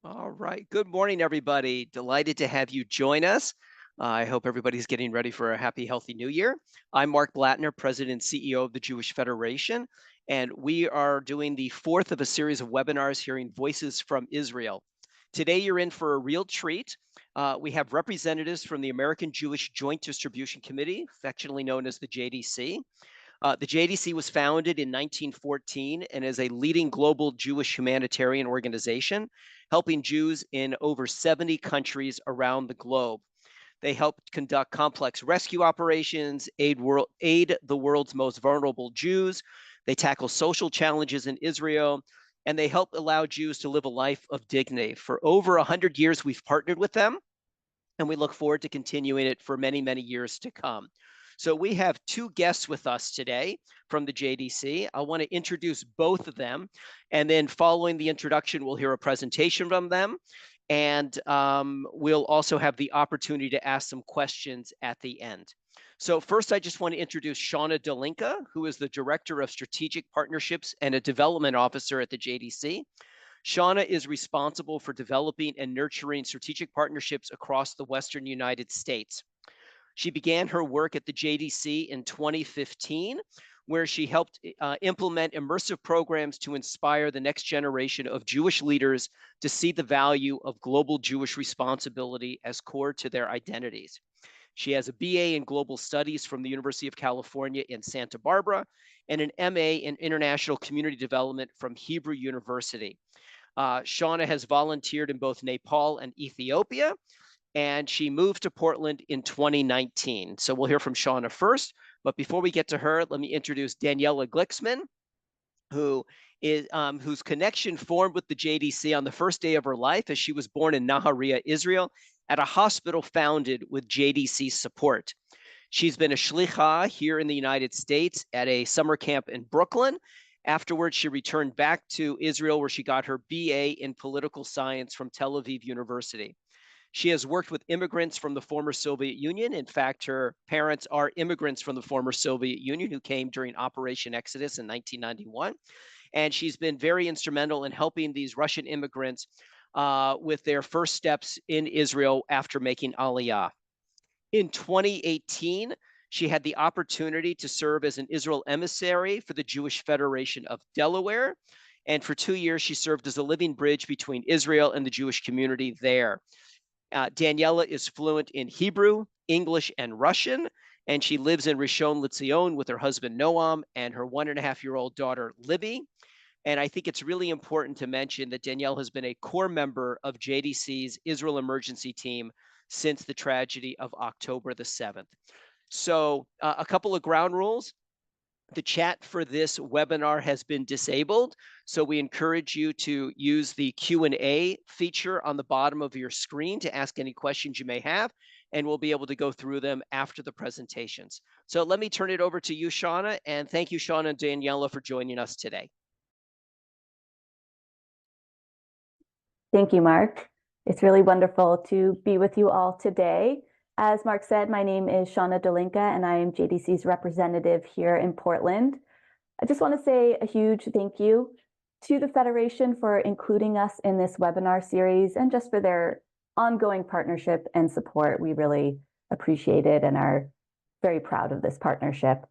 All right. Good morning, everybody. Delighted to have you join us. I hope everybody's getting ready for a happy, healthy new year. I'm Mark Blattner, President and CEO of the Jewish Federation, and we are doing the fourth of a series of webinars hearing voices from Israel. Today, you're in for a real treat. We have representatives from the American Jewish Joint Distribution Committee, affectionately known as the JDC. The JDC was founded in 1914 and is a leading global Jewish humanitarian organization, helping Jews in over 70 countries around the globe. They help conduct complex rescue operations, aid the world's most vulnerable Jews. They tackle social challenges in Israel, and they help allow Jews to live a life of dignity. For over 100 years, we've partnered with them, and we look forward to continuing it for many, many years to come. So we have two guests with us today from the JDC. I want to introduce both of them, and then following the introduction, we'll hear a presentation from them, and we'll also have the opportunity to ask some questions at the end. So first, I just want to introduce Shawna Dolinka, who is the Director of Strategic Partnerships and a Development Officer at the JDC. Shawna is responsible for developing and nurturing strategic partnerships across the Western United States. She began her work at the JDC in 2015, where she helped implement immersive programs to inspire the next generation of Jewish leaders to see the value of global Jewish responsibility as core to their identities. She has a BA in Global Studies from the University of California in Santa Barbara and an MA in International Community Development from Hebrew University. Shawna has volunteered in both Nepal and Ethiopia, and she moved to Portland in 2019. So we'll hear from Shawna first. But before we get to her, let me introduce Daniella Gliksman, who is whose connection formed with the JDC on the first day of her life, as she was born in Nahariya, Israel, at a hospital founded with JDC support. She's been a shlicha here in the United States at a summer camp in Brooklyn. Afterwards, she returned back to Israel, where she got her BA in political science from Tel Aviv University. She has worked with immigrants from the former Soviet Union. In fact, her parents are immigrants from the former Soviet Union who came during Operation Exodus in 1991. And she's been very instrumental in helping these Russian immigrants with their first steps in Israel after making Aliyah. In 2018, she had the opportunity to serve as an Israel emissary for the Jewish Federation of Delaware. And for 2 years, she served as a living bridge between Israel and the Jewish community there. Daniella is fluent in Hebrew, English, and Russian, and she lives in Rishon LeZion with her husband Noam and her 1.5-year-old daughter Libby. And I think it's really important to mention that Danielle has been a core member of JDC's Israel Emergency Team since the tragedy of October the 7th. So a couple of ground rules. The chat for this webinar has been disabled, so we encourage you to use the Q&A feature on the bottom of your screen to ask any questions you may have, and we'll be able to go through them after the presentations. So let me turn it over to you, Shawna, and thank you, Shawna and Daniella, for joining us today. Thank you, Mark. It's really wonderful to be with you all today. As Mark said, my name is Shawna Dolinka, and I am JDC's representative here in Portland. I just want to say a huge thank you to the Federation for including us in this webinar series and just for their ongoing partnership and support. We really appreciate it and are very proud of this partnership.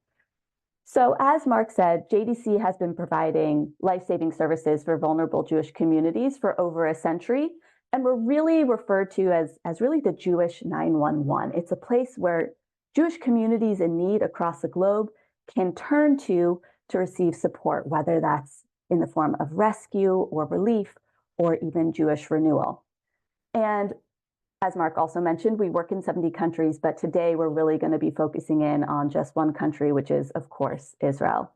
So as Mark said, JDC has been providing life-saving services for vulnerable Jewish communities for over a century, and we're really referred to as really the Jewish 911. It's a place where Jewish communities in need across the globe can turn to receive support, whether that's in the form of rescue or relief or even Jewish renewal. And as Mark also mentioned, we work in 70 countries, but today we're really going to be focusing in on just one country, which is, of course, Israel.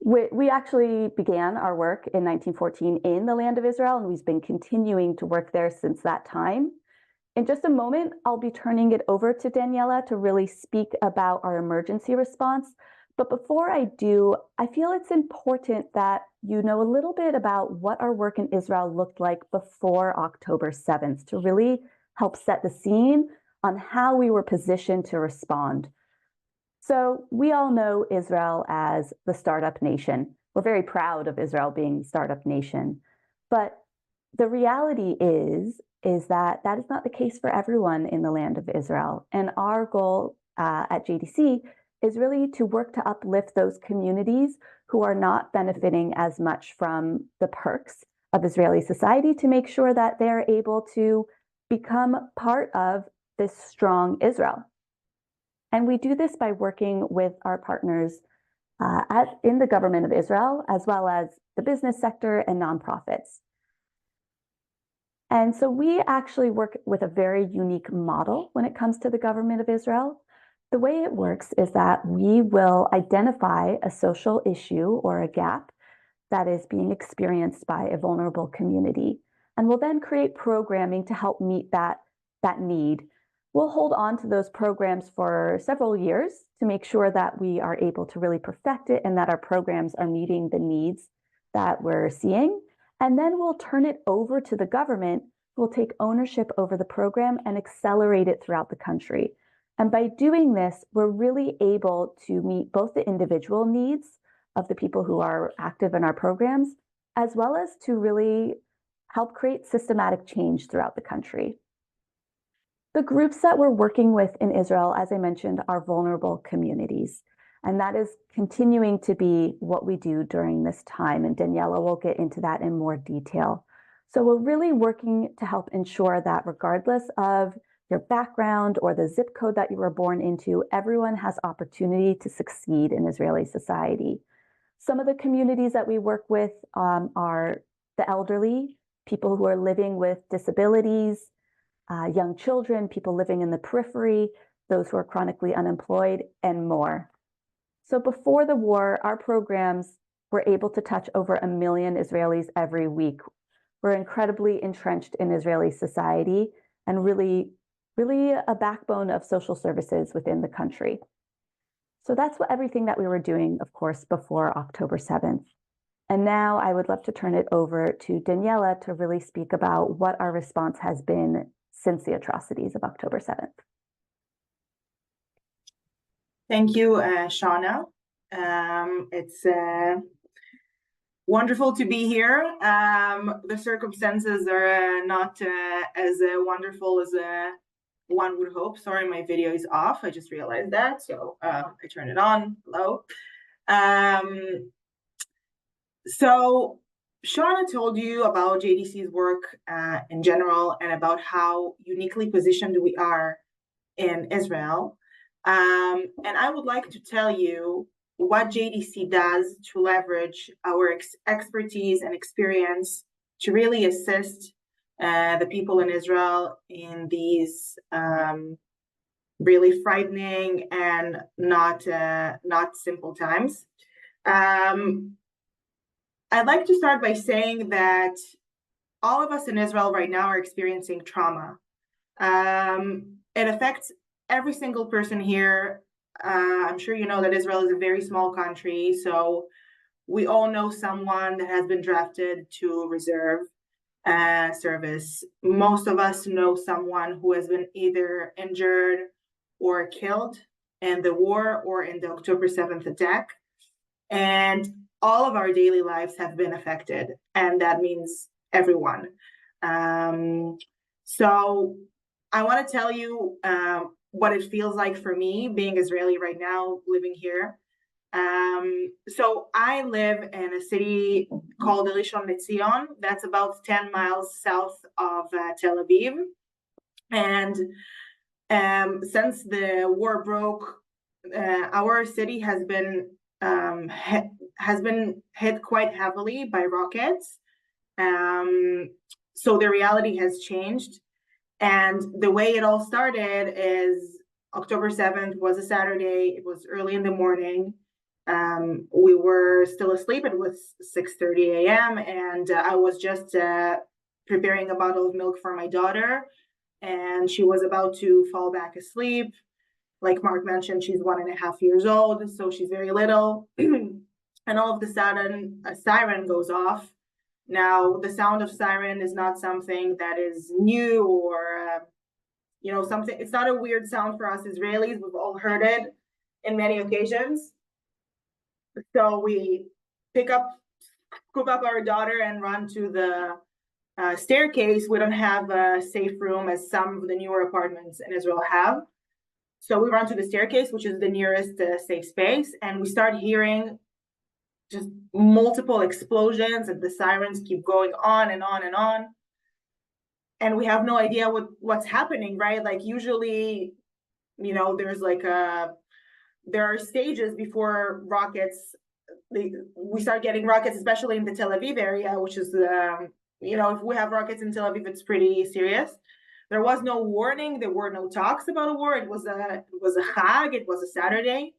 We actually began our work in 1914 in the land of Israel, and we've been continuing to work there since that time. In just a moment, I'll be turning it over to Daniella to really speak about our emergency response. But before I do, I feel it's important that you know a little bit about what our work in Israel looked like before October 7th to really help set the scene on how we were positioned to respond. So we all know Israel as the startup nation. We're very proud of Israel being the startup nation. But the reality is that that is not the case for everyone in the land of Israel. And our goal at JDC is really to work to uplift those communities who are not benefiting as much from the perks of Israeli society, to make sure that they're able to become part of this strong Israel. And we do this by working with our partners in the government of Israel, as well as the business sector and nonprofits. And so we actually work with a very unique model when it comes to the government of Israel. The way it works is that we will identify a social issue or a gap that is being experienced by a vulnerable community, and we'll then create programming to help meet that need. We'll hold on to those programs for several years to make sure that we are able to really perfect it and that our programs are meeting the needs that we're seeing. And then we'll turn it over to the government, who will take ownership over the program and accelerate it throughout the country. And by doing this, we're really able to meet both the individual needs of the people who are active in our programs, as well as to really help create systematic change throughout the country. The groups that we're working with in Israel, as I mentioned, are vulnerable communities. And that is continuing to be what we do during this time. And Daniella will get into that in more detail. So we're really working to help ensure that regardless of your background or the zip code that you were born into, everyone has opportunity to succeed in Israeli society. Some of the communities that we work with are the elderly, people who are living with disabilities, young children, people living in the periphery, those who are chronically unemployed, and more. So before the war, our programs were able to touch over 1 million Israelis every week. We're incredibly entrenched in Israeli society and really a backbone of social services within the country. So that's everything that we were doing, of course, before October 7th. And now I would love to turn it over to Daniella to really speak about what our response has been since the atrocities of October 7th. Thank you, Shawna. It's wonderful to be here. The circumstances are not as wonderful as one would hope. Sorry, my video is off. I just realized that, so I turned it on. Hello. So Shawna told you about JDC's work in general and about how uniquely positioned we are in Israel. And I would like to tell you what JDC does to leverage our expertise and experience to really assist the people in Israel in these really frightening and not simple times. I'd like to start by saying that all of us in Israel right now are experiencing trauma. It affects every single person here. I'm sure you know that Israel is a very small country, so we all know someone that has been drafted to reserve service. Most of us know someone who has been either injured or killed in the war or in the October 7th attack. And all of our daily lives have been affected, and that means everyone. So I want to tell you what it feels like for me being Israeli right now, living here. So I live in a city called Rishon LeZion. That's about 10 miles south of Tel Aviv. And since the war broke, our city has been hit quite heavily by rockets. So the reality has changed. And the way it all started is October 7th was a Saturday. It was early in the morning. We were still asleep. It was 6:30 a.m. And I was just preparing a bottle of milk for my daughter. And she was about to fall back asleep. Like Mark mentioned, she's 1.5 years old, so she's very little. And all of a sudden, a siren goes off. Now, the sound of siren is not something that is new or, something. It's not a weird sound for us Israelis. We've all heard it in many occasions. So we scoop up our daughter and run to the staircase, we don't have a safe room as some of the newer apartments in Israel have. So we run to the staircase, which is the nearest safe space, and we start hearing just multiple explosions, and the sirens keep going on and on and on. And we have no idea what's happening, right? Like usually, there's there are stages before rockets. We start getting rockets, especially in the Tel Aviv area, which is, if we have rockets in Tel Aviv, it's pretty serious. There was no warning. There were no talks about a war. It was a Chag. It was a Saturday.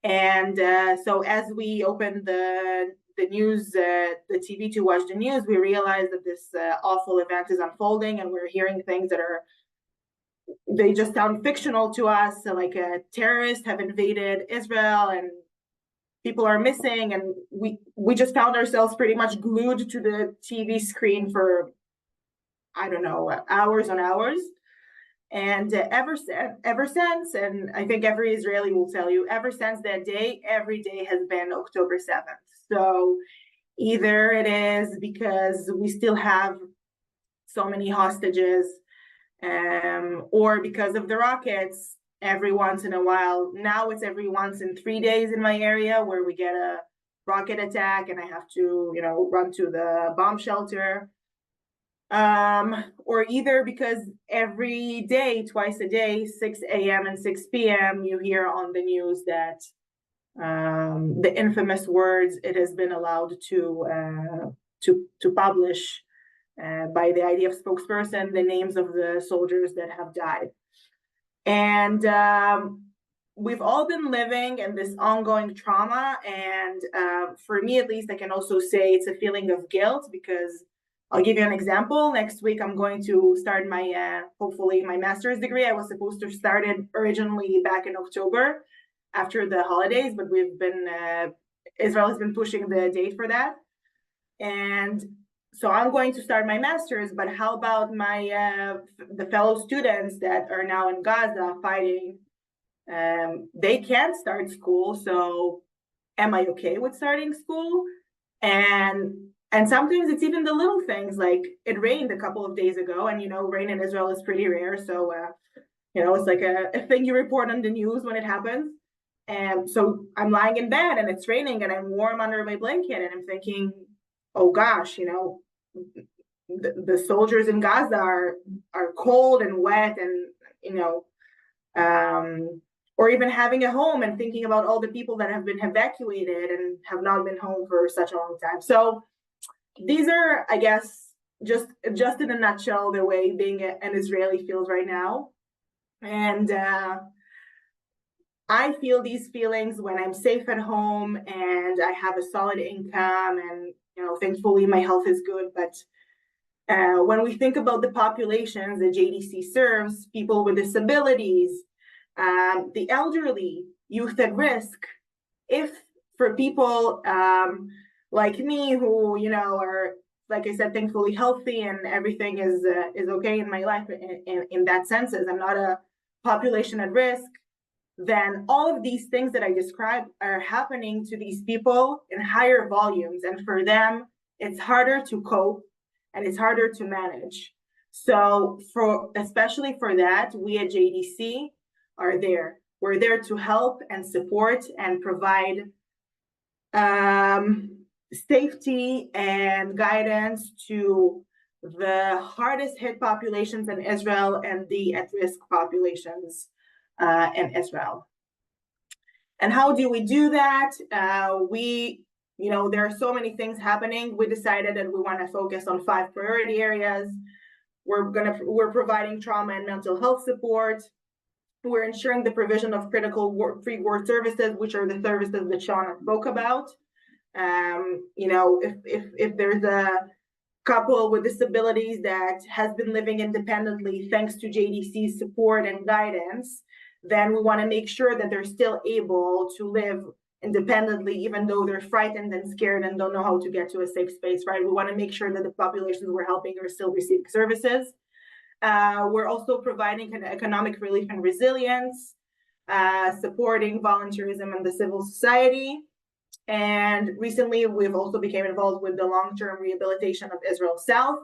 And so as we opened the news, the TV to watch the news, we realized that this awful event is unfolding, and we're hearing things that they just sound fictional to us. So like terrorists have invaded Israel and people are missing. And we just found ourselves pretty much glued to the TV screen for, I don't know, hours on hours. And ever since, and I think every Israeli will tell you, ever since that day, every day has been October 7th. So either it is because we still have so many hostages, or because of the rockets every once in a while. Now it's every once in 3 days in my area where we get a rocket attack and I have to, run to the bomb shelter. Or either because every day, twice a day, 6 a.m. and 6 p.m., you hear on the news that the infamous words it has been allowed to publish by the IDF spokesperson, the names of the soldiers that have died. And we've all been living in this ongoing trauma. And for me, at least, I can also say it's a feeling of guilt, because I'll give you an example. Next week, I'm going to start my, hopefully, my master's degree. I was supposed to start it originally back in October after the holidays, but Israel has been pushing the date for that. And so I'm going to start my master's, but how about the fellow students that are now in Gaza fighting? They can't start school, so am I okay with starting school? And sometimes it's even the little things, like it rained a couple of days ago, and rain in Israel is pretty rare. So, it's like a thing you report on the news when it happens. And so I'm lying in bed and it's raining and I'm warm under my blanket and I'm thinking, oh gosh, the soldiers in Gaza are cold and wet, and, or even having a home and thinking about all the people that have been evacuated and have not been home for such a long time. So these are, I guess, just in a nutshell, the way being an Israeli feels right now. And I feel these feelings when I'm safe at home and I have a solid income, and thankfully my health is good. But when we think about the populations that JDC serves, people with disabilities, the elderly, youth at risk, if for people like me who are, like I said, thankfully healthy and everything is okay in my life in that sense, as I'm not a population at risk, then all of these things that I described are happening to these people in higher volumes, and for them it's harder to cope and it's harder to manage. So especially for that, we at JDC are there. We're there to help and support and provide safety and guidance to the hardest hit populations in Israel and the at-risk populations in Israel. And how do we do that? There are so many things happening. We decided that we want to focus on 5 priority areas. We're providing trauma and mental health support. We're ensuring the provision of critical pre-war services, which are the services that Shawna spoke about. If there's a couple with disabilities that has been living independently thanks to JDC's support and guidance, then we want to make sure that they're still able to live independently, even though they're frightened and scared and don't know how to get to a safe space, right? We want to make sure that the populations we're helping are still receiving services. We're also providing kind of economic relief and resilience, supporting volunteerism and the civil society. And recently, we've also become involved with the long-term rehabilitation of Israel South,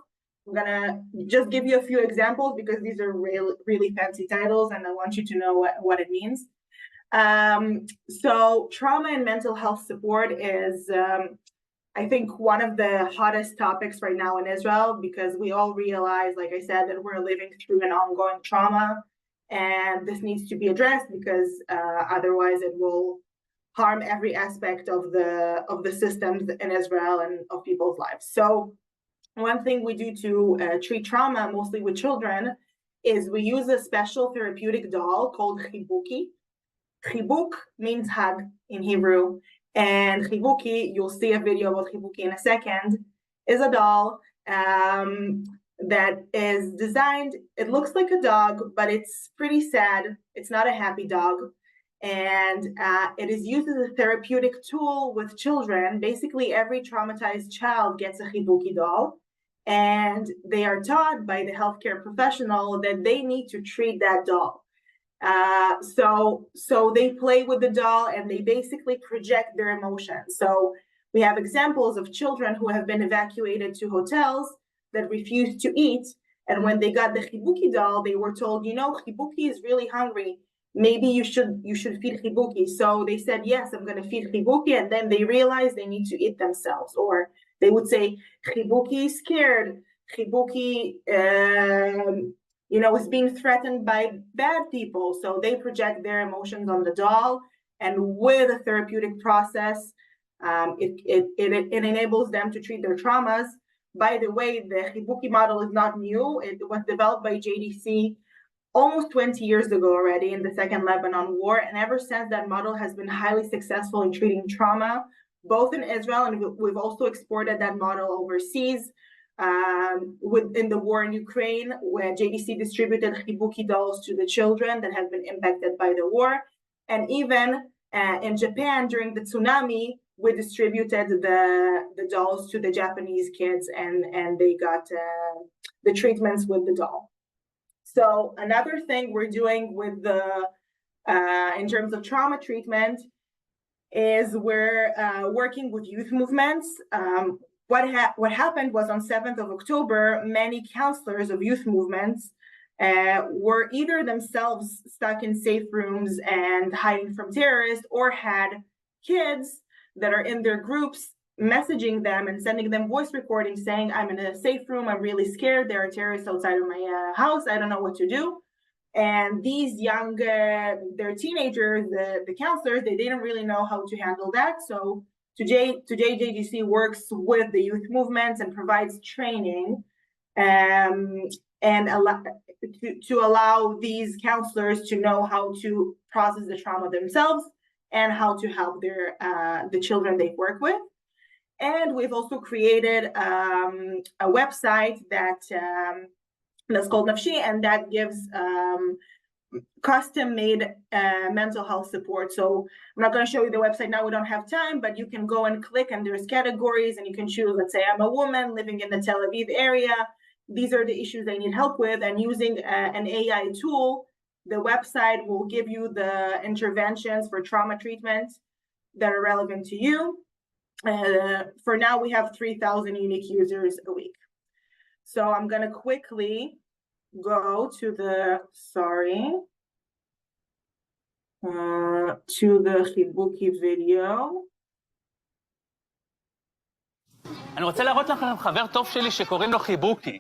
I'm gonna just give you a few examples because these are really fancy titles and I want you to know what it means. So trauma and mental health support is, I think, one of the hottest topics right now in Israel, because we all realize, like I said, that we're living through an ongoing trauma, and this needs to be addressed because otherwise it will harm every aspect of the systems in Israel and of people's lives. So one thing we do to treat trauma, mostly with children, is we use a special therapeutic doll called chibuki. Chibuk means hug in Hebrew, and chibuki, you'll see a video about chibuki in a second, is a doll that is designed, it looks like a dog, but it's pretty sad. It's not a happy dog. And it is used as a therapeutic tool with children. Basically, every traumatized child gets a chibuki doll, and they are taught by the healthcare professional that they need to treat that doll. So they play with the doll and they basically project their emotions. So we have examples of children who have been evacuated to hotels that refused to eat. And when they got the chibuki doll, they were told, you know, chibuki is really hungry. Maybe you should feed chibuki. So they said, yes, I'm going to feed chibuki. And then they realized they need to eat themselves. Or they would say, chibuki is scared. Chibuki, is being threatened by bad people. So they project their emotions on the doll. And with a therapeutic process, it enables them to treat their traumas. By the way, the chibuki model is not new. It was developed by JDC almost 20 years ago already in the Second Lebanon War. And ever since, that model has been highly successful in treating trauma, both in Israel, and we've also exported that model overseas. In the war in Ukraine, where JDC distributed chibuki dolls to the children that have been impacted by the war. And even in Japan, during the tsunami, we distributed the dolls to the Japanese kids, and they got the treatments with the doll. So another thing we're doing with in terms of trauma treatment is we're working with youth movements. What happened was on 7th of October, many counselors of youth movements were either themselves stuck in safe rooms and hiding from terrorists, or had kids that are in their groups messaging them and sending them voice recordings saying, I'm in a safe room, I'm really scared, there are terrorists outside of my house, I don't know what to do. And these young, they're teenagers, the counselors, they didn't really know how to handle that. So today JDC works with the youth movements and provides training and to allow these counselors to know how to process the trauma themselves and how to help the children they work with. And we've also created a website that's called Nafshi, and that gives custom-made mental health support. So I'm not going to show you the website now, we don't have time, but you can go and click, and there's categories, and you can choose, let's say, I'm a woman living in the Tel Aviv area. These are the issues I need help with, and using an AI tool, the website will give you the interventions for trauma treatment that are relevant to you. For now, we have 3,000 unique users a week. So I'm going to quickly go to the chibuki video. אני רוצה להראות לכם חבר טוב שלי שקוראים לו חיבוקי.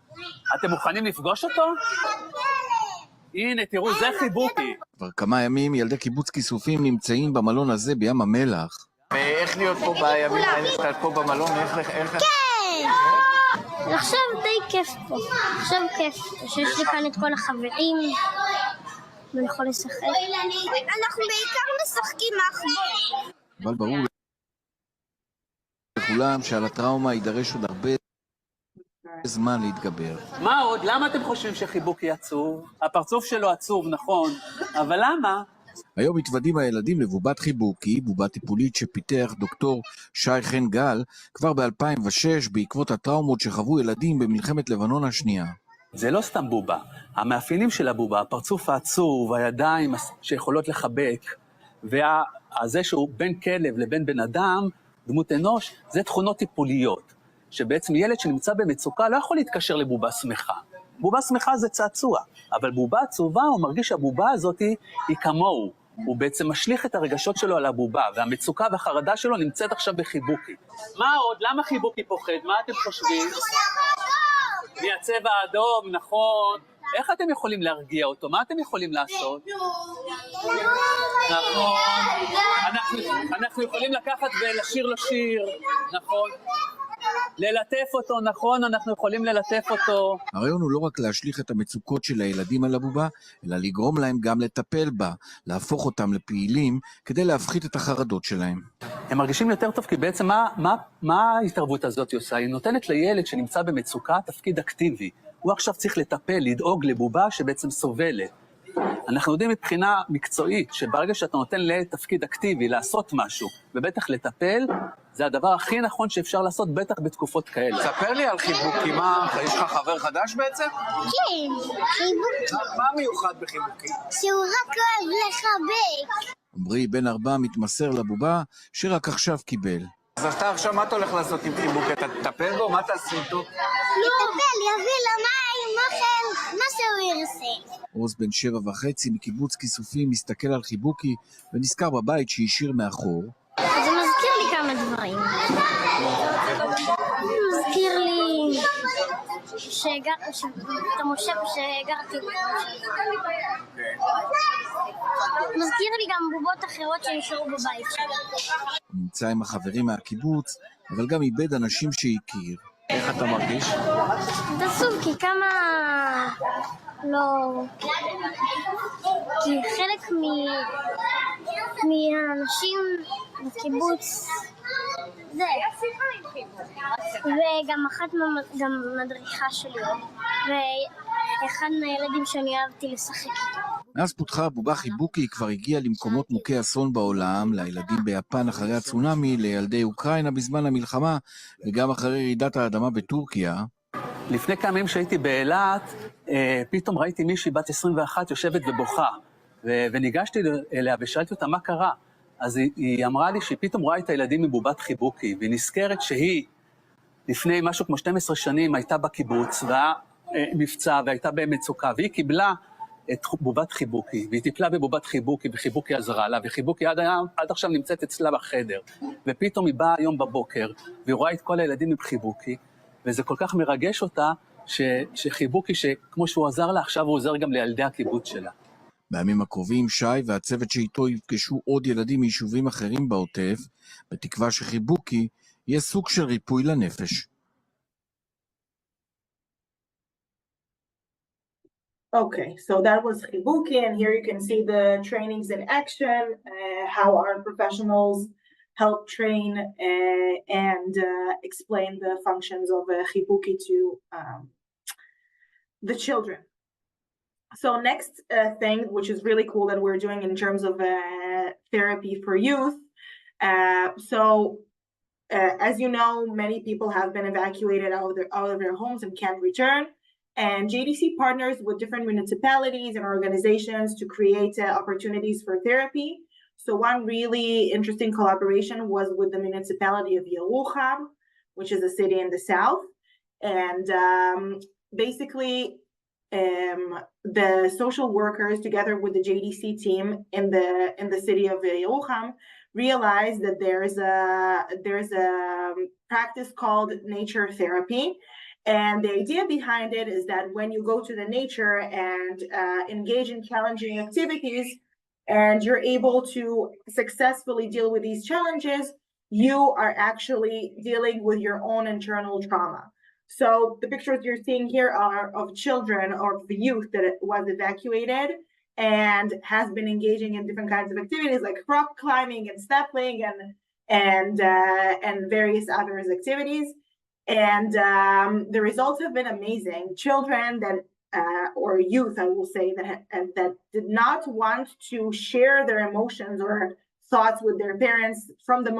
אתם מוכנים לפגוש אותו? הנה, תראו, זה חיבוקי. כבר כמה ימים ילדי קיבוץ כיסופים נמצאים במלון הזה בים המלח. ואיך להיות פה בימים האלה שאתה פה במלון? איך... כן! עכשיו די כיף פה. עכשיו כיף. שיש לי כאן את כל החברים. ואני יכול לשחק. אנחנו בעיקר משחקים מאחבוי. אבל ברור לכולם שעל הטראומה יידרש עוד הרבה זמן להתגבר. מה עוד? למה אתם חושבים שחיבוקי עצוב? הפרצוף שלו עצוב, נכון. אבל למה? היום מתוודים הילדים לבובת חיבוקי, בובה טיפולית שפיתח דוקטור שי חן גל כבר ב-2006 בעקבות הטראומות שחוו ילדים במלחמת לבנון השנייה. זה לא סתם בובה. המאפיינים של הבובה, הפרצוף העצוב, הידיים שיכולות לחבק, וזה שהוא בין כלב לבין בן אדם, דמות אנוש, זה תכונות טיפוליות. שבעצם ילד שנמצא במצוקה לא יכול להתקשר לבובה שמחה. בובה שמחה זה צעצוע, אבל בובה עצובה הוא מרגיש שהבובה הזאת היא כמוהו. הוא בעצם משליך את הרגשות שלו על הבובה, והמצוקה והחרדה שלו נמצאת עכשיו בחיבוקי. מה עוד? למה חיבוקי פוחד? מה אתם חושבים? מהצבע האדום, נכון. איך אתם יכולים להרגיע אותו? מה אתם יכולים לעשות? נכון. אנחנו יכולים לקחת ולשיר לו שיר, נכון. ללטף אותו, נכון, אנחנו יכולים ללטף אותו. הרעיון הוא לא רק להשליך את המצוקות של הילדים על הבובה, אלא לגרום להם גם לטפל בה, להפוך אותם לפעילים, כדי להפחית את החרדות שלהם. הם מרגישים יותר טוב, כי בעצם מה ההתערבות הזאת עושה? היא נותנת לילד שנמצא במצוקה תפקיד אקטיבי. הוא עכשיו צריך לטפל, לדאוג לבובה שבעצם סובלת. אנחנו יודעים מבחינה מקצועית שברגע שאתה נותן לתפקיד אקטיבי לעשות משהו, ובטח לטפל, זה הדבר הכי נכון שאפשר לעשות, בטח בתקופות כאלה. ספר לי על חיבוקי, יש לך חבר חדש בעצם? כן, חיבוקי. מה מיוחד בחיבוקי? שהוא רק אוהב לחבק. עמרי בן 4 מתמסר לבובה שרק עכשיו קיבל. אז אתה עכשיו, מה אתה הולך לעשות עם חיבוקי? אתה תטפל בו? מה תעשי איתו? יטפל, יביא לו מים, אוכל, מה שהוא ירצה. עוז בן 7.5 מקיבוץ כיסופים מסתכל על חיבוקי ונזכר בבית שהשאיר מאחור. זה מזכיר לי כמה דברים. מזכיר לי את המושב שגרתי. מזכיר לי גם בובות אחרות שנשארו בבית שלי. הוא נמצא עם החברים מהקיבוץ, אבל גם איבד אנשים שהכיר. איך אתה מרגיש? זה עצוב, כי כמה... לא... כי חלק מהאנשים בקיבוץ זה. וגם אחת גם מדריכה שלי. ואחד מהילדים שאני אהבתי לשחק. מאז פותחה הבובה חיבוקי היא כבר הגיעה למקומות מוכי אסון בעולם, לילדים ביפן אחרי הצונאמי, לילדי אוקראינה בזמן המלחמה, וגם אחרי רעידת האדמה בטורקיה. לפני כמה ימים שהייתי באילת, פתאום ראיתי מישהי בת 21 יושבת ובוכה, וניגשתי אליה ושאלתי אותה מה קרה. אז היא אמרה לי שהיא פתאום רואה את הילדים מבובת חיבוקי, והיא נזכרת שהיא לפני משהו כמו 12 שנים הייתה בקיבוץ, והמבצע והייתה במצוקה, והיא קיבלה את בובת חיבוקי, והיא טיפלה בבובת חיבוקי, וחיבוקי עזרה לה, וחיבוקי עד עכשיו נמצאת אצלה בחדר, ופתאום היא באה היום בבוקר, והיא רואה את כל הילדים עם חיבוקי, וזה כל כך מרגש אותה, שחיבוקי, שכמו שהוא עזר לה, עכשיו הוא עוזר גם לילדי הקיבוץ שלה. בימים הקרובים שי והצוות שאיתו יפגשו עוד ילדים מיישובים אחרים בעוטף, בתקווה שחיבוקי יהיה סוג של ריפוי לנפש. Okay, so that was Hibuki, and here you can see the trainings in action, how our professionals help train and explain the functions of Hibuki to the children. So next thing, which is really cool that we're doing in terms of therapy for youth. As you know, many people have been evacuated out of their homes and can't return. And JDC partners with different municipalities and organizations to create opportunities for therapy. So one really interesting collaboration was with the municipality of Yerucham, which is a city in the south. And basically, the social workers, together with the JDC team in the city of Yerucham, realized that there's a practice called nature therapy. And the idea behind it is that when you go to the nature and engage in challenging activities, and you're able to successfully deal with these challenges, you are actually dealing with your own internal trauma. So the pictures you're seeing here are of children or the youth that was evacuated and has been engaging in different kinds of activities like rock climbing and stepping and various other activities. And the results have been amazing. Children that or youth, I will say, that did not want to share their emotions or thoughts with their parents from the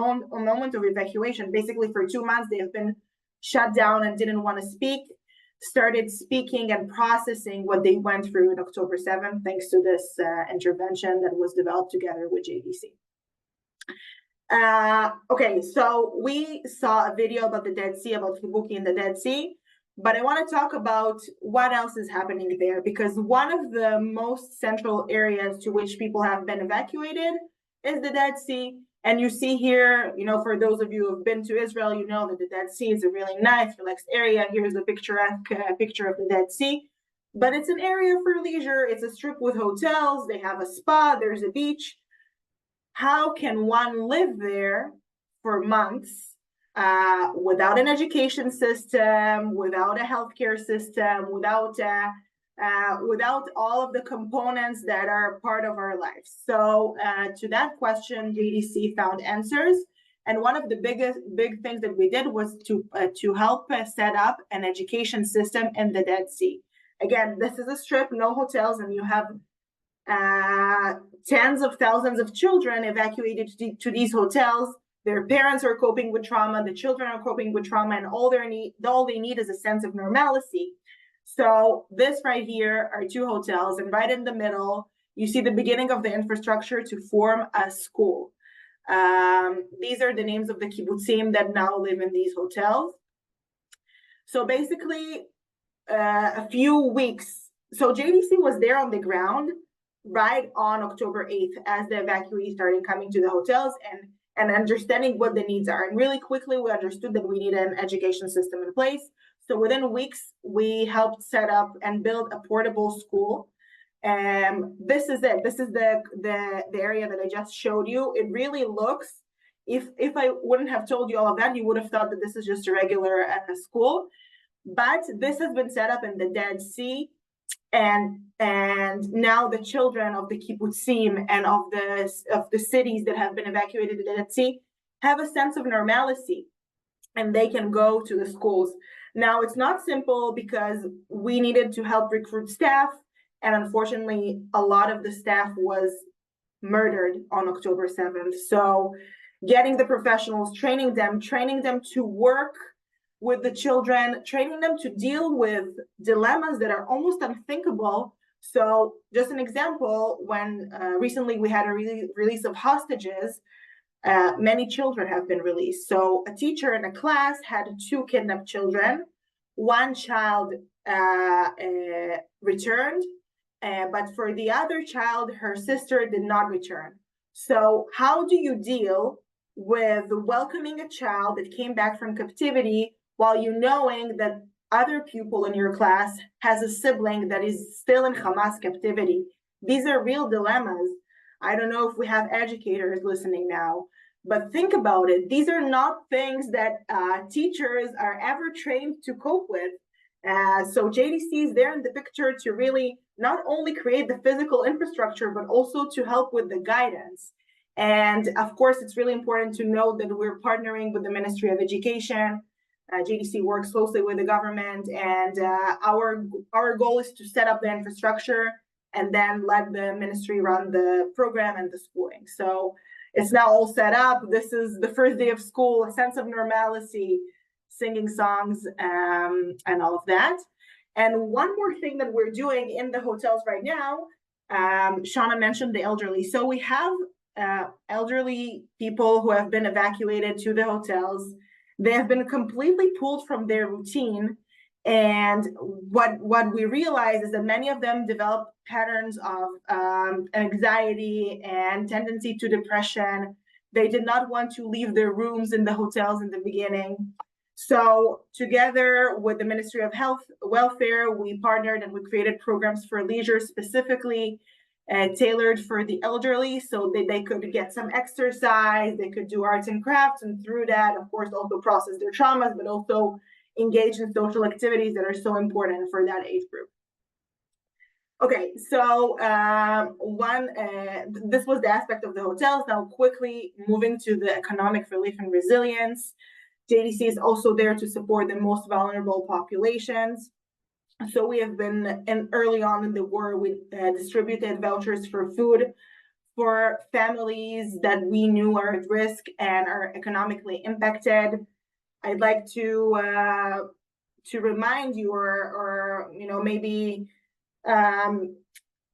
moment of evacuation. Basically, for 2 months, they have been shut down and didn't want to speak, started speaking and processing what they went through on October 7th, thanks to this intervention that was developed together with JDC. Okay, so we saw a video about the Dead Sea, about Kibuki in the Dead Sea, but I want to talk about what else is happening there, because one of the most central areas to which people have been evacuated is the Dead Sea. And you see here, for those of you who have been to Israel, you know that the Dead Sea is a really nice, relaxed area. Here's a picturesque picture of the Dead Sea. But it's an area for leisure. It's a strip with hotels. They have a spa. There's a beach. How can one live there for months without an education system, without a healthcare system, without all of the components that are part of our lives? So to that question, JDC found answers. And one of the big things that we did was to help set up an education system in the Dead Sea. Again, this is a strip, no hotels, and you have tens of thousands of children evacuated to these hotels. Their parents are coping with trauma, the children are coping with trauma, and all they need is a sense of normalcy. So this right here are two hotels, and right in the middle, you see the beginning of the infrastructure to form a school. These are the names of the kibbutzim that now live in these hotels. So basically, a few weeks, so JDC was there on the ground right on October 8th as the evacuees started coming to the hotels and understanding what the needs are. And really quickly, we understood that we need an education system in place. So within weeks, we helped set up and build a portable school. This is it. This is the area that I just showed you. It really looks, if I wouldn't have told you all of that, you would have thought that this is just a regular school. But this has been set up in the Dead Sea. And now the children of the kibbutzim and of the cities that have been evacuated to the Dead Sea have a sense of normalcy, and they can go to the schools. Now, it's not simple because we needed to help recruit staff, and unfortunately, a lot of the staff was murdered on October 7th. So getting the professionals, training them to work with the children, training them to deal with dilemmas that are almost unthinkable. So just an example, when recently we had a release of hostages, many children have been released. So a teacher in a class had 2 kidnapped children. One child returned, but for the other child, her sister did not return. So how do you deal with welcoming a child that came back from captivity while you knowing that other pupil in your class has a sibling that is still in Hamas captivity? These are real dilemmas. I don't know if we have educators listening now, but think about it. These are not things that teachers are ever trained to cope with. So JDC is there in the picture to really not only create the physical infrastructure, but also to help with the guidance. And of course, it's really important to note that we're partnering with the Ministry of Education. JDC works closely with the government, and our goal is to set up the infrastructure and then let the ministry run the program and the schooling. So it's now all set up. This is the first day of school, a sense of normalcy, singing songs, and all of that. And one more thing that we're doing in the hotels right now, Shawna mentioned the elderly. So we have elderly people who have been evacuated to the hotels. They have been completely pulled from their routine. And what we realize is that many of them develop patterns of anxiety and tendency to depression. They did not want to leave their rooms in the hotels in the beginning. So together with the Ministry of Health, Welfare, we partnered and we created programs for leisure specifically tailored for the elderly, so they could get some exercise, they could do arts and crafts, and through that, of course, also process their traumas, but also engage in social activities that are so important for that age group. Okay, so this was the aspect of the hotels. Now quickly moving to the economic relief and resilience. JDC is also there to support the most vulnerable populations. So we have been, early on in the war, we distributed vouchers for food for families that we knew are at risk and are economically impacted. I'd like to remind you, or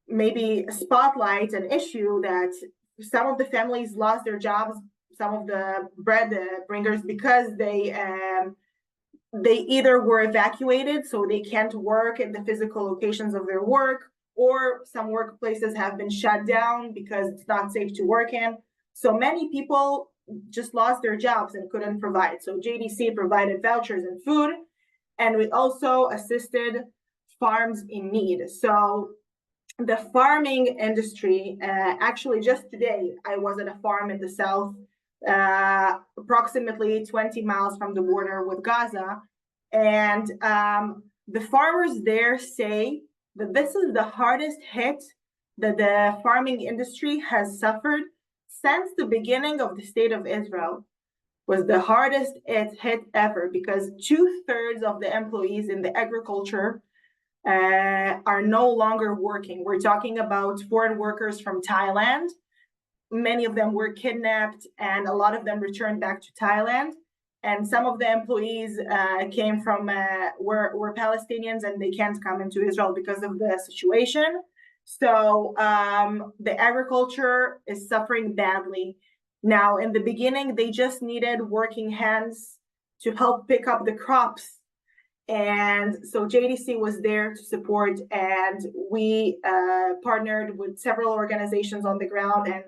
maybe spotlight an issue that some of the families lost their jobs some of the bread bringers, because they either were evacuated, so they can't work in the physical locations of their work, or some workplaces have been shut down because it's not safe to work in. So many people just lost their jobs and couldn't provide. So JDC provided vouchers and food, and we also assisted farms in need. So the farming industry, actually just today, I was at a farm in the south, approximately 20 miles from the border with Gaza. And the farmers there say that this is the hardest hit that the farming industry has suffered since the beginning of the state of Israel. Was the hardest hit ever, because 2/3 of the employees in the agriculture are no longer working. We're talking about foreign workers from Thailand. Many of them were kidnapped, and a lot of them returned back to Thailand. And some of the employees came from were Palestinians, and they can't come into Israel because of the situation. So the agriculture is suffering badly. Now, in the beginning, they just needed working hands to help pick up the crops. And so JDC was there to support, and we partnered with several organizations on the ground and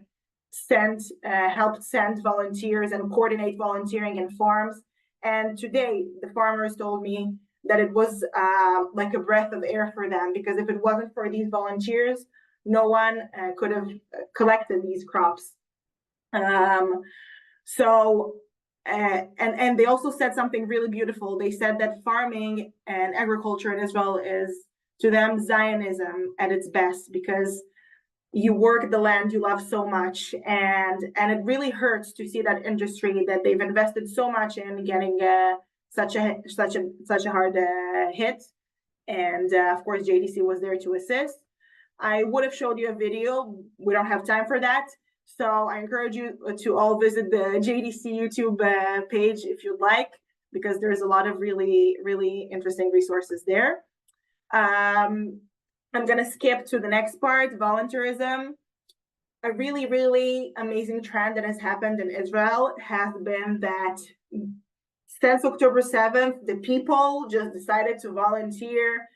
helped send volunteers and coordinate volunteering in farms. And today, the farmers told me that it was like a breath of air for them, because if it wasn't for these volunteers, no one could have collected these crops. And they also said something really beautiful. They said that farming and agriculture in Israel is, to them, Zionism at its best, because you work the land you love so much, and it really hurts to see that industry that they've invested so much in getting such a hard hit. And of course, JDC was there to assist. I would have showed you a video. We don't have time for that. So I encourage you to all visit the JDC YouTube page if you'd like, because there's a lot of really, really interesting resources there. I'm going to skip to the next part, volunteerism. A really, really amazing trend that has happened in Israel has been that since October 7th, the people just decided to volunteer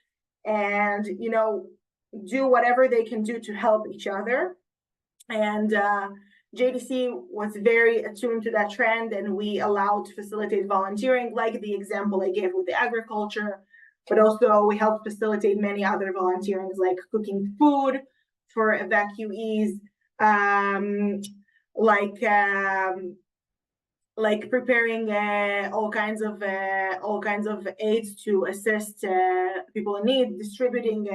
and, do whatever they can do to help each other. And JDC was very attuned to that trend, and we allowed to facilitate volunteering, like the example I gave with the agriculture, but also we helped facilitate many other volunteerings, like cooking food for evacuees, like preparing all kinds of aids to assist people in need, distributing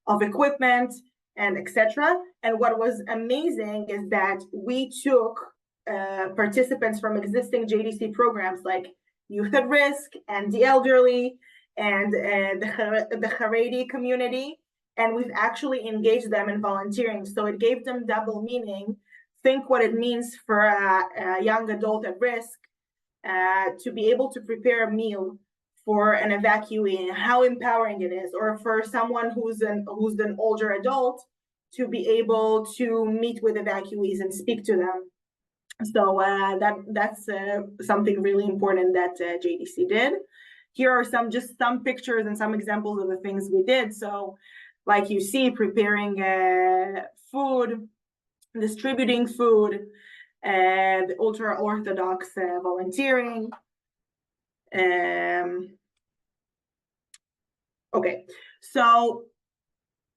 of equipment, and etc. And what was amazing is that we took participants from existing JDC programs like Youth at Risk and the elderly and the Haredi community, and we've actually engaged them in volunteering. So it gave them double meaning. Think what it means for a young adult at risk to be able to prepare a meal for an evacuee, how empowering it is, or for someone who's an older adult to be able to meet with evacuees and speak to them. So that's something really important that JDC did. Here are some pictures and some examples of the things we did. So like you see, preparing food, distributing food, and ultra-Orthodox volunteering. Okay, so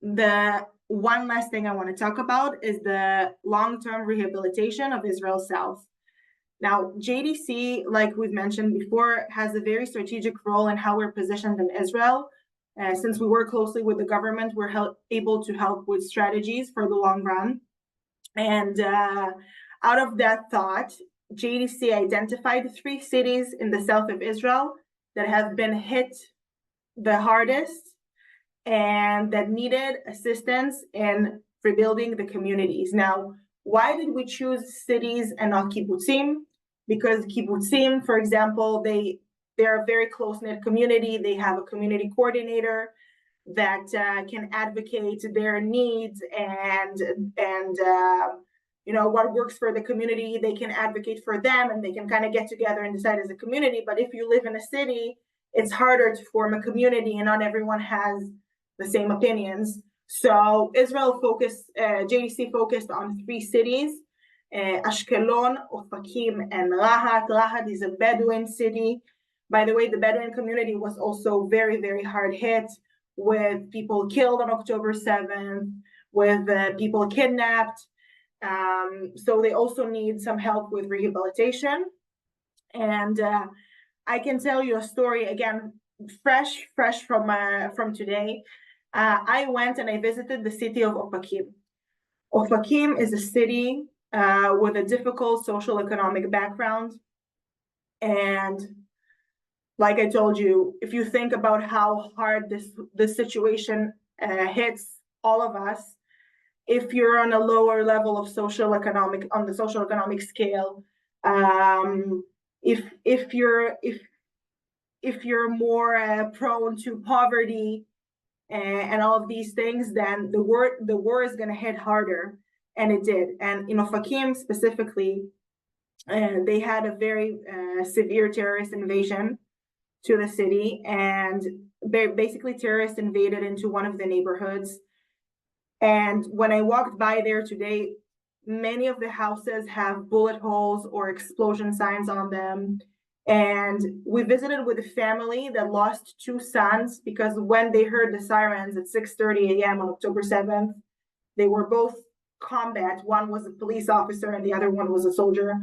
the one last thing I want to talk about is the long-term rehabilitation of Israel South. Now, JDC, like we've mentioned before, has a very strategic role in how we're positioned in Israel. Since we work closely with the government, we're able to help with strategies for the long run. And out of that thought, JDC identified 3 cities in the south of Israel that have been hit the hardest and that needed assistance in rebuilding the communities. Now, why did we choose cities and not kibbutzim? Because kibbutzim, for example, they're a very close-knit community. They have a community coordinator that can advocate their needs and what works for the community, they can advocate for them, and they can kind of get together and decide as a community. But if you live in a city, it's harder to form a community, and not everyone has the same opinions. So JDC focused on 3 cities, Ashkelon, Ofakim, and Rahat. Rahat is a Bedouin city. By the way, the Bedouin community was also very, very hard hit, with people killed on October 7th, with people kidnapped. So they also need some help with rehabilitation. And I can tell you a story, again, fresh from today. I went and I visited the city of Ofakim. Ofakim is a city with a difficult social economic background. And like I told you, if you think about how hard this situation hits all of us, if you're on a lower level of on the social economic scale, if you're more prone to poverty and all of these things, then the war is going to hit harder, and it did. And in Ofakim specifically, they had a very severe terrorist invasion to the city, and basically terrorists invaded into one of the neighborhoods. And when I walked by there today, many of the houses have bullet holes or explosion signs on them. And we visited with a family that lost 2 sons because when they heard the sirens at 6:30 a.m. on October 7th, they were both combat. One was a police officer and the other one was a soldier.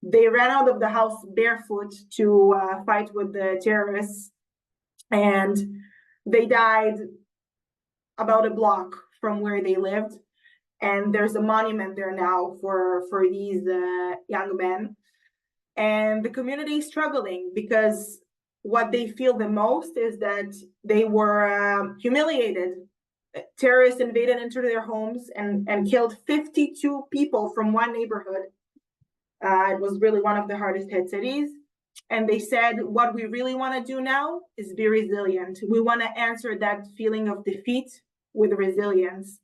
They ran out of the house barefoot to fight with the terrorists, and they died about a block from where they lived. And there's a monument there now for these young men. And the community is struggling because what they feel the most is that they were humiliated. Terrorists invaded into their homes and killed 52 people from one neighborhood. It was really one of the hardest hit cities. And they said, what we really want to do now is be resilient. We want to answer that feeling of defeat with resilience.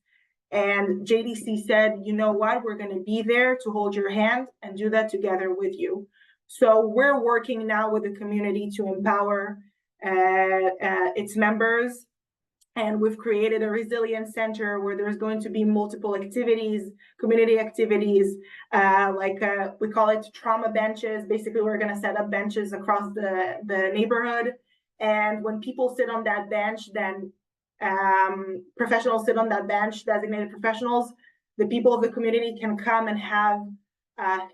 And JDC said, you know what, we're going to be there to hold your hand and do that together with you. So we're working now with the community to empower its members. And we've created a resilience center where there's going to be multiple activities, community activities, we call it trauma benches. Basically, we're going to set up benches across the neighborhood. And when people sit on that bench, then professionals sit on that bench, designated professionals. The people of the community can come and have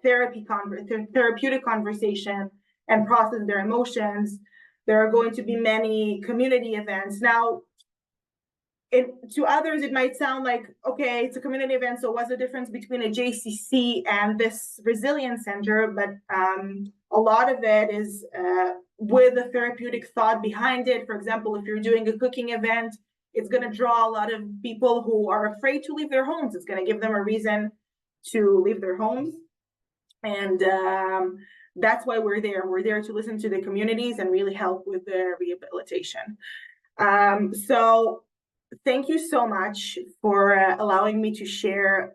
therapeutic conversation and process their emotions. There are going to be many community events. Now, to others, it might sound like, okay, it's a community event, so what's the difference between a JCC and this resilience center? But a lot of it is with a therapeutic thought behind it. For example, if you're doing a cooking event, it's going to draw a lot of people who are afraid to leave their homes. It's going to give them a reason to leave their homes. And that's why we're there. We're there to listen to the communities and really help with their rehabilitation. So thank you so much for allowing me to share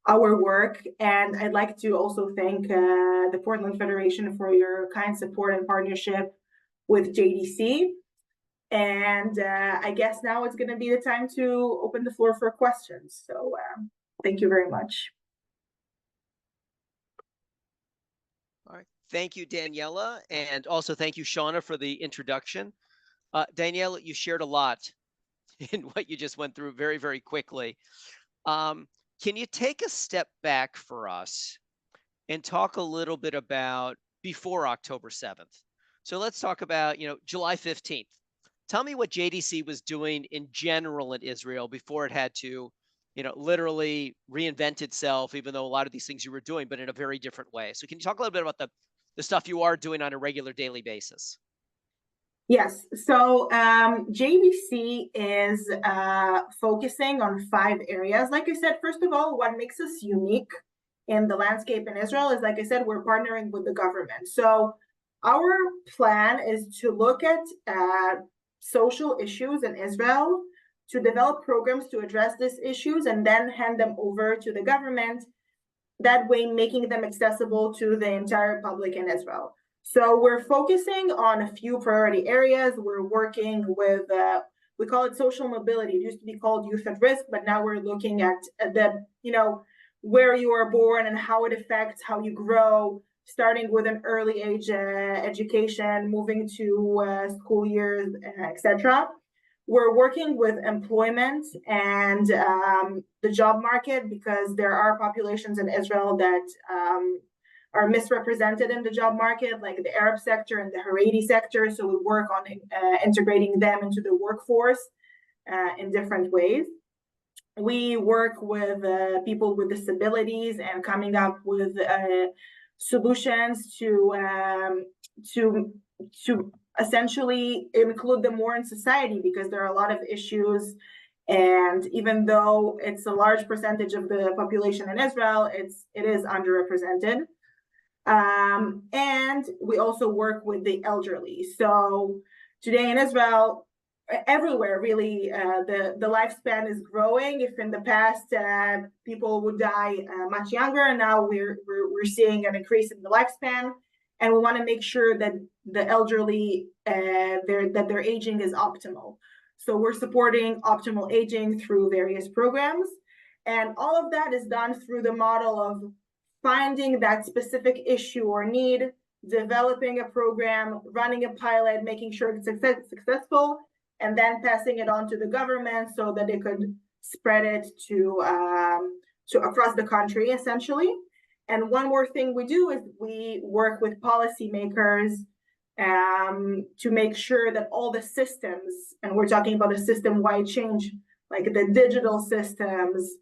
our work. And I'd like to also thank the Portland Federation for your kind support and partnership with JDC. And I guess now it's going to be the time to open the floor for questions. So thank you very much. All right. Thank you, Daniella. And also thank you, Shawna, for the introduction. Daniella, you shared a lot in what you just went through very, very quickly. Can you take a step back for us and talk a little bit about before October 7th? So let's talk about, July 15th. Tell me what JDC was doing in general in Israel before it had to, literally reinvent itself, even though a lot of these things you were doing, but in a very different way. So can you talk a little bit about the stuff you are doing on a regular daily basis? Yes. So JDC is focusing on 5 areas. Like I said, first of all, what makes us unique in the landscape in Israel is, like I said, we're partnering with the government. So our plan is to look at social issues in Israel to develop programs to address these issues and then hand them over to the government, that way making them accessible to the entire public in Israel. So we're focusing on a few priority areas. We're working with, we call it social mobility. It used to be called youth at risk, but now we're looking at the, where you are born and how it affects how you grow, starting with an early age education, moving to school years, etc. We're working with employment and the job market, because there are populations in Israel that are misrepresented in the job market, like the Arab sector and the Haredi sector. So we work on integrating them into the workforce in different ways. We work with people with disabilities and coming up with solutions to essentially include them more in society, because there are a lot of issues. And even though it's a large percentage of the population in Israel, it is underrepresented. And we also work with the elderly. So today in Israel, everywhere really, the lifespan is growing. If in the past people would die much younger, now we're seeing an increase in the lifespan, and we want to make sure that the elderly that their aging is optimal. So we're supporting optimal aging through various programs, and all of that is done through the model of finding that specific issue or need, developing a program, running a pilot, making sure it's successful, and then passing it on to the government so that they could spread it to across the country, essentially. And one more thing we do is we work with policymakers to make sure that all the systems, and we're talking about a system-wide change, like the digital systems,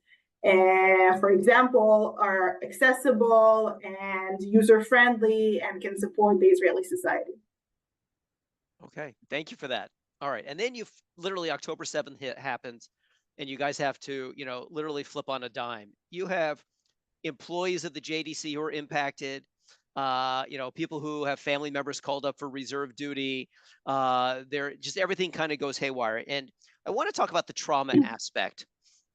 for example, are accessible and user-friendly and can support the Israeli society. Okay, thank you for that. All right, and then literally October 7th happens, and you guys have to, literally flip on a dime. You have employees of the JDC who are impacted, people who have family members called up for reserve duty. Just everything kind of goes haywire. And I want to talk about the trauma aspect.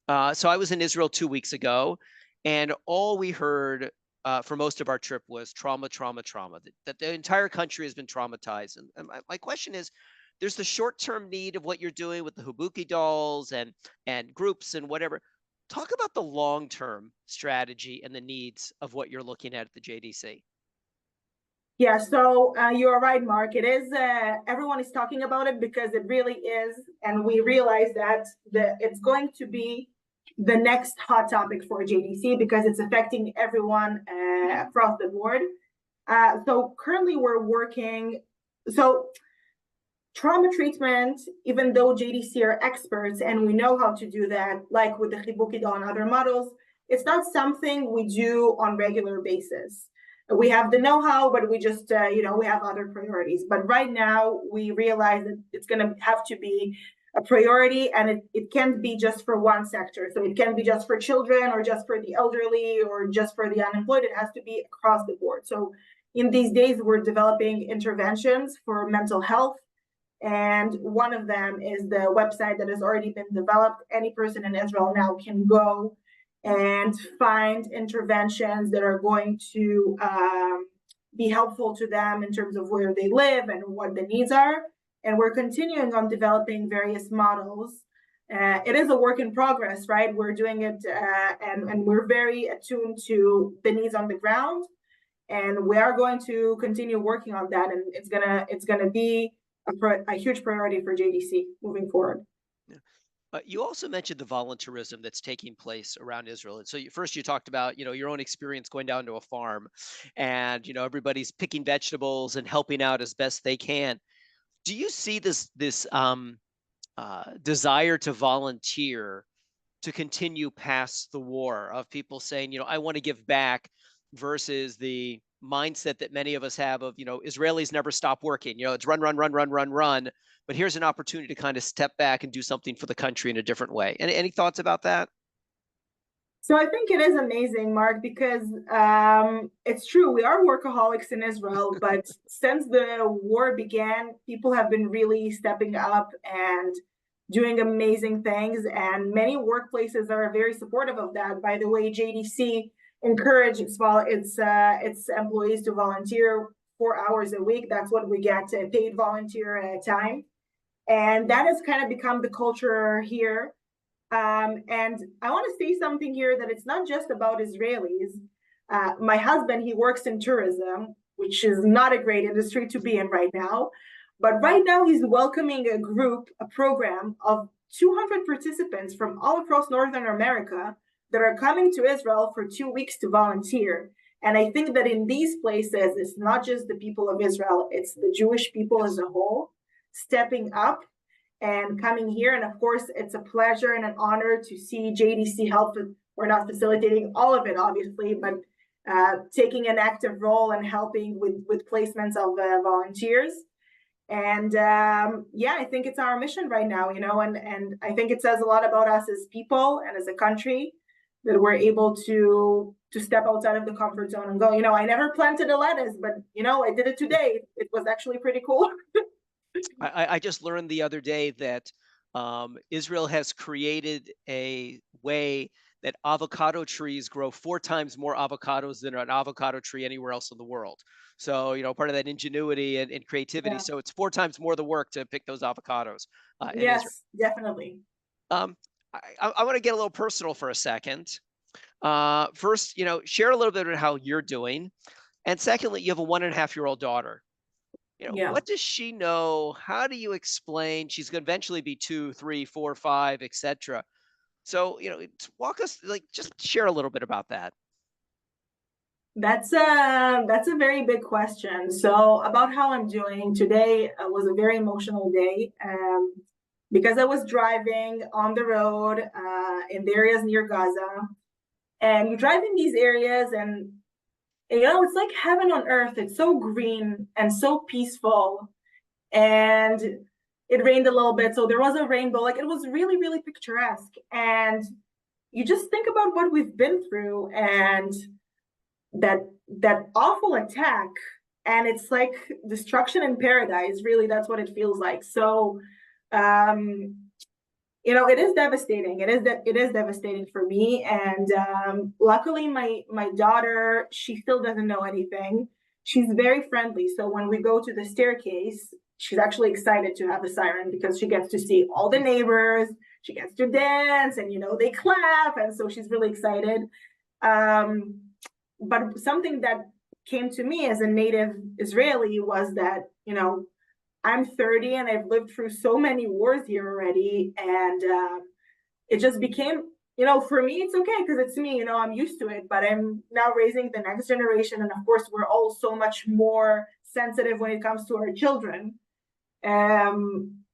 So I was in Israel 2 weeks ago, and all we heard for most of our trip was trauma, that the entire country has been traumatized. And my question is, there's the short-term need of what you're doing with the Hibuki dolls and groups and whatever. Talk about the long-term strategy and the needs of what you're looking at the JDC. Yeah, so you're right, Mark. It is, everyone is talking about it because it really is. And we realize that it's going to be the next hot topic for JDC because it's affecting everyone across the board. So currently we're working, trauma treatment, even though JDC are experts and we know how to do that, like with the Hibuki doll and other models, it's not something we do on regular basis. We have the know-how, but we just, we have other priorities. But right now, we realize that it's going to have to be a priority, and it can't be just for one sector. So it can't be just for children or just for the elderly or just for the unemployed. It has to be across the board. So in these days, we're developing interventions for mental health. And one of them is the website that has already been developed. Any person in Israel now can go and find interventions that are going to be helpful to them in terms of where they live and what the needs are. And we're continuing on developing various models. It is a work in progress, right? We're doing it and we're very attuned to the needs on the ground. And we are going to continue working on that. And it's gonna be a huge priority for JDC moving forward. You also mentioned the volunteerism that's taking place around Israel. And so first you talked about, your own experience going down to a farm and, everybody's picking vegetables and helping out as best they can. Do you see this desire to volunteer to continue past the war of people saying, I want to give back versus the mindset that many of us have of, Israelis never stop working, it's run. But here's an opportunity to kind of step back and do something for the country in a different way. Any thoughts about that? So I think it is amazing, Mark, because it's true. We are workaholics in Israel, but since the war began, people have been really stepping up and doing amazing things, and many workplaces are very supportive of that. By the way, JDC encourages its employees to volunteer 4 hours a week. That's what we get, a paid volunteer time. And that has kind of become the culture here. And I want to say something here, that it's not just about Israelis. My husband, he works in tourism, which is not a great industry to be in right now. But right now he's welcoming a program of 200 participants from all across Northern America that are coming to Israel for 2 weeks to volunteer. And I think that in these places, it's not just the people of Israel, it's the Jewish people as a whole stepping up and coming here. And of course, it's a pleasure and an honor to see JDC help. We're not facilitating all of it, obviously, but taking an active role and helping with placements of volunteers. And yeah, I think it's our mission right now, and I think it says a lot about us as people and as a country that we're able to step outside of the comfort zone and go, I never planted a lettuce, but I did it today. It was actually pretty cool. I just learned the other day that Israel has created a way that avocado trees grow 4 times more avocados than an avocado tree anywhere else in the world. So, part of that ingenuity and creativity. Yeah. So it's 4 times more the work to pick those avocados in Yes, Israel. definitely. I want to get a little personal for a second. First, share a little bit about how you're doing. And secondly, you have a 1.5-year-old daughter. Yeah. What does she know? How do you explain? She's going to eventually be 2, 3, 4, 5, etc. So, walk us, just share a little bit about that. That's a very big question. So about how I'm doing today was a very emotional day because I was driving on the road in the areas near Gaza, and you drive in these areas and it's like heaven on earth. It's so green and so peaceful, and it rained a little bit, so there was a rainbow. It was really, really picturesque, and you just think about what we've been through and that awful attack, and it's like destruction in paradise. Really, that's what it feels like. So it is devastating. It is devastating for me. And luckily my daughter, she still doesn't know anything. She's very friendly, so when we go to the staircase, she's actually excited to have the siren because she gets to see all the neighbors. She gets to dance, and they clap, and so she's really excited. But something that came to me as a native Israeli was that, I'm 30 and I've lived through so many wars here already. And it just became, for me, it's okay because it's me, I'm used to it, but I'm now raising the next generation. And of course, we're all so much more sensitive when it comes to our children.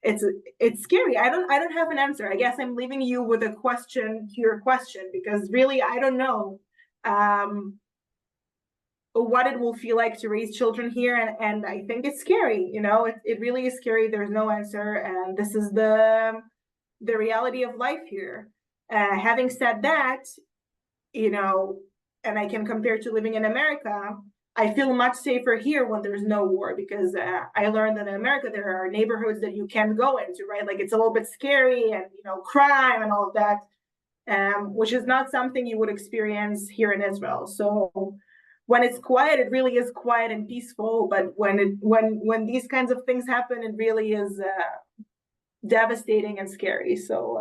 It's scary. I don't have an answer. I guess I'm leaving you with a question to your question, because really, I don't know what it will feel like to raise children here, and I think it's scary. It really is scary. There's no answer, and this is the reality of life here. Having said that, and I can compare to living in America, I feel much safer here when there's no war, because I learned that in America there are neighborhoods that you can't go into, right? It's a little bit scary, and crime and all of that, which is not something you would experience here in Israel. So when it's quiet, it really is quiet and peaceful. But when these kinds of things happen, it really is devastating and scary. So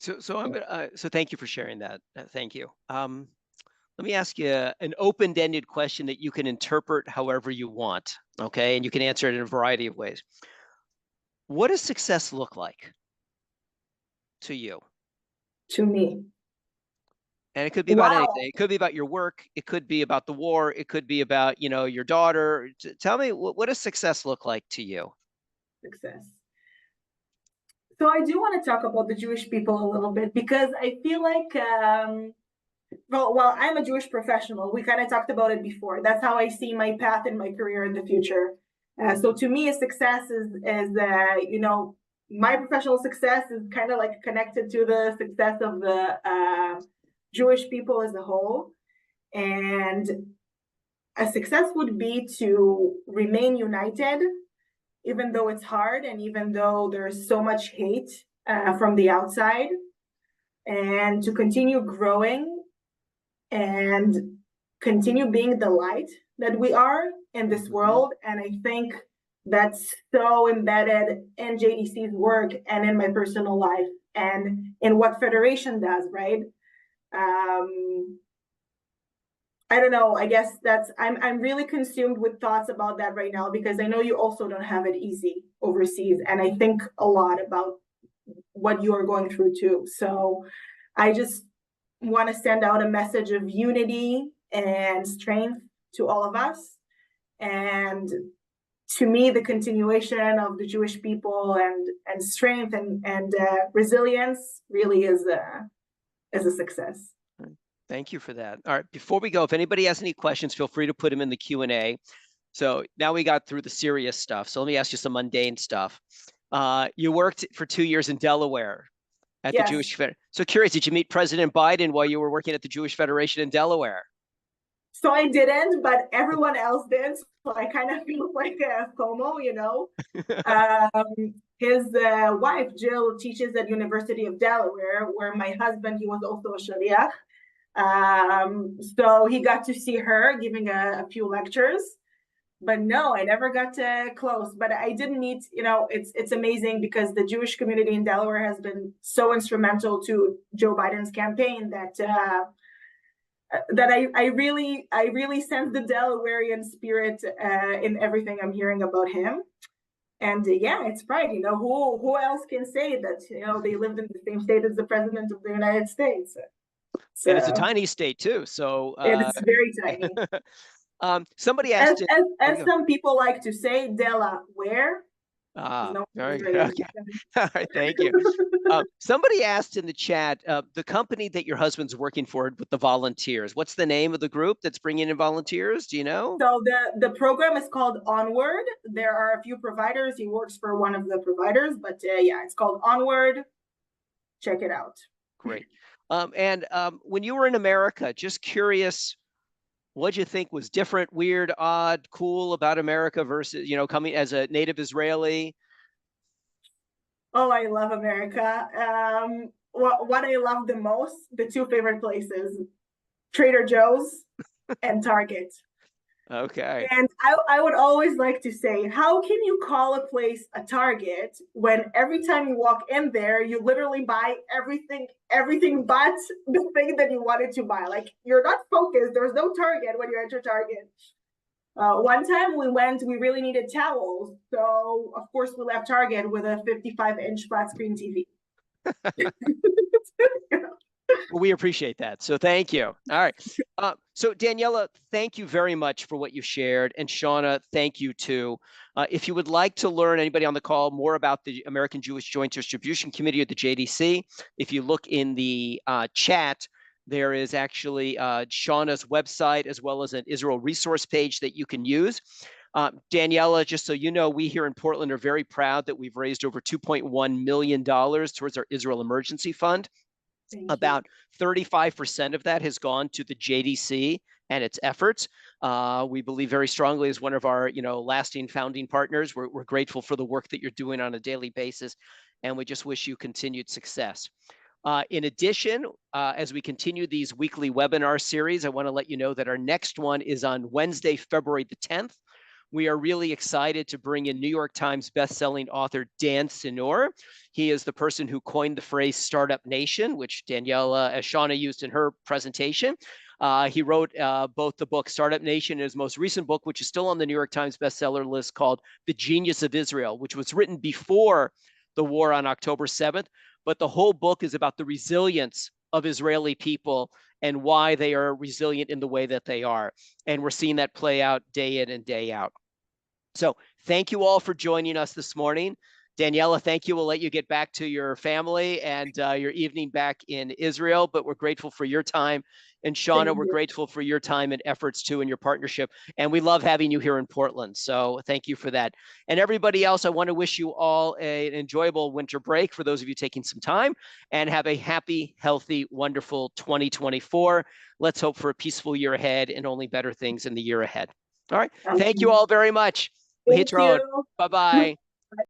I'm gonna. So thank you for sharing that. Thank you. Let me ask you an open-ended question that you can interpret however you want. Okay, and you can answer it in a variety of ways. What does success look like to you? To me. And it could be about anything. It could be about your work. It could be about the war. It could be about, your daughter. Tell me, what does success look like to you? Success. So I do want to talk about the Jewish people a little bit, because I feel like, well, I'm a Jewish professional. We kind of talked about it before. That's how I see my path in my career in the future. So to me, a success is my professional success is kind of connected to the success of the Jewish people as a whole. And a success would be to remain united, even though it's hard and even though there's so much hate from the outside, and to continue growing and continue being the light that we are in this world. And I think that's so embedded in JDC's work and in my personal life and in what Federation does, right? I don't know, I guess I'm really consumed with thoughts about that right now, because I know you also don't have it easy overseas, and I think a lot about what you are going through too. So I just want to send out a message of unity and strength to all of us. And to me, the continuation of the Jewish people and strength and resilience really is a success. Thank you for that. All right, before we go, if anybody has any questions, feel free to put them in the Q&A. So now we got through the serious stuff. So let me ask you some mundane stuff. You worked for 2 years in Delaware at the Jewish Federation. So curious, did you meet President Biden while you were working at the Jewish Federation in Delaware? So I didn't, but everyone else did. So I kind of feel like a FOMO, you know. His wife, Jill, teaches at University of Delaware, where my husband, he was also a shaliach. So he got to see her giving a few lectures. But no, I never got close. But I didn't meet, you know, it's amazing because the Jewish community in Delaware has been so instrumental to Joe Biden's campaign that I really sense the Delawarean spirit in everything I'm hearing about him. And yeah, it's pride. You know, who else can say that, you know, they lived in the same state as the president of the United States? So, and it's a tiny state too. So it's very tiny. Somebody asked, as some people like to say, Delaware. Very good. Okay. All right, thank you. Somebody asked in the chat, the company that your husband's working for with the volunteers, what's the name of the group that's bringing in volunteers? Do you know? So the program is called Onward. There are a few providers. He works for one of the providers, but yeah, it's called Onward. Check it out. Great. And when you were in America, just curious, what'd you think was different, weird, odd, cool about America versus, you know, coming as a native Israeli? Oh, I love America. What I love the most, the two favorite places, Trader Joe's and Target. Okay. And I would always like to say, how can you call a place a Target when every time you walk in there, you literally buy everything but the thing that you wanted to buy? Like, you're not focused. There's no Target when you enter Target. One time we really needed towels. So, of course, we left Target with a 55-inch flat screen TV. Well, we appreciate that. So thank you. All right. So Daniella, thank you very much for what you shared. And Shawna, thank you too. If you would like to learn, anybody on the call, more about the American Jewish Joint Distribution Committee or the JDC, if you look in the chat, there is actually Shawna's website as well as an Israel resource page that you can use. Daniella, just so you know, we here in Portland are very proud that we've raised over $2.1 million towards our Israel Emergency Fund. About 35% of that has gone to the JDC and its efforts. We believe very strongly as one of our, you know, lasting founding partners. We're grateful for the work that you're doing on a daily basis, and we just wish you continued success. In addition, as we continue these weekly webinar series, I want to let you know that our next one is on Wednesday, February the 10th. We are really excited to bring in New York Times bestselling author Dan Sinor. He is the person who coined the phrase Startup Nation, which Daniella, as Shawna used in her presentation. He wrote both the book Startup Nation and his most recent book, which is still on the New York Times bestseller list, called The Genius of Israel, which was written before the war on October 7th. But the whole book is about the resilience of Israeli people and why they are resilient in the way that they are. And we're seeing that play out day in and day out. So thank you all for joining us this morning. Daniella, thank you. We'll let you get back to your family and your evening back in Israel, but we're grateful for your time. And Shawna, we're grateful for your time and efforts too, and your partnership. And we love having you here in Portland. So thank you for that. And everybody else, I want to wish you all an enjoyable winter break for those of you taking some time, and have a happy, healthy, wonderful 2024. Let's hope for a peaceful year ahead and only better things in the year ahead. All right. Thank you all very much. Thank you. Bye-bye.